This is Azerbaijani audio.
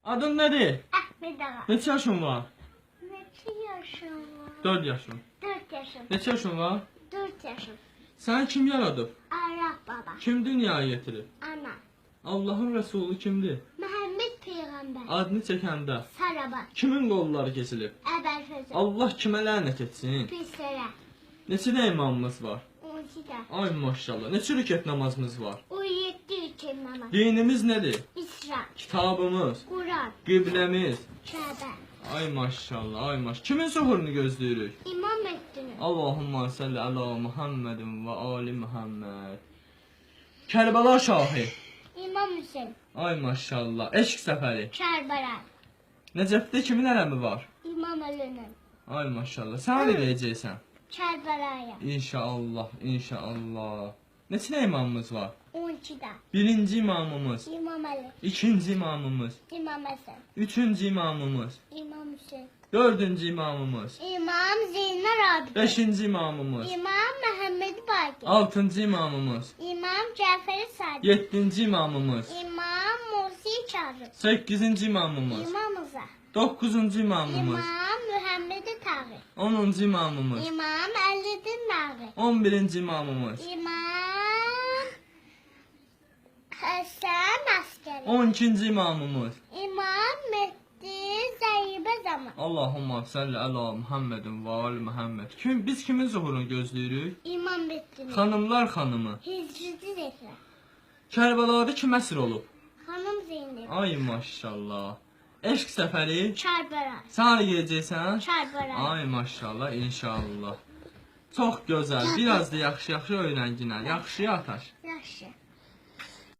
Adın nədir? Əhməd ağa. Neçə yaşın var? Neçə yaşım var? 4 yaşın. 4 yaşım. Neçə yaşın var? 4 yaşım. Səni kim yaradıb? Arap baba. Kim dünyaya getirib? Ana. Allahın Rəsulu kimdir? Məhəmməd Peyğəmbər. Adını çəkəndə Sarabat. kimin qolları kesilib? Əbəlfəzə. Allah kimə lənət etsin? Pislərə. Neçə də imamımız var? 12 də. Ay maşallah. Neçə rükət namazımız var? 17 üçün namaz. Dinimiz nədir? İsra. Kitabımız, Quran. qibləmiz. Kəbə. Ay maşallah, ay maşallah. Kimin zuhurunu gözləyirik? İmam etdiniz. Allahumma salli ala Muhammedin və ali Muhammed. Kərbəla şahı. İmam Hüseyin. Ay maşallah. Eşq səfəri. Kərbəla. Nəcəfdə kimin ələmi var? İmam Əli'nin. Ay maşallah. Sən nə deyəcəksən? Kərbəlaya. İnşallah, inşallah. Neçə imamımız var? 12 də. Birinci imamımız, İmam Əli. ikinci imamımız, İmam Həsən. üçüncü imamımız, İmam Hüseyin. dördüncü imamımız, İmam Zeynər Abidin. beşinci imamımız, İmam Məhəmməd Baqir. altıncı imamımız, İmam Cəfəri Sadiq. yedinci imamımız, İmam Musi Kazım. sekizinci imamımız, İmam Rıza. dokuzuncu imamımız, İmam Mühəmməd Taği. onuncu imamımız, İmam Əliddin Nağı. 11-ci imamımız, İmam Həsən Əskəri. 12-ci imamımız. İmam Mehdi Zeybə Zaman. Allahumma salli ala Muhammedin və ali Muhammed. Biz kimin zuhurunu gözləyirik? İmam Mehdi'nin. Xanımlar xanımı. Hicri Zehra. Kərbəlada kim əsir olub? Hanım Zeynep. Ay maşallah. Eşq səfəri. Çarbəra. Sən hara gedəcəksən? Çarbəra. Ay maşallah, inşallah. Çox gözəl. Biraz da yaxşı-yaxşı öyrənginə. Yaxşı ataş. Yaxşı.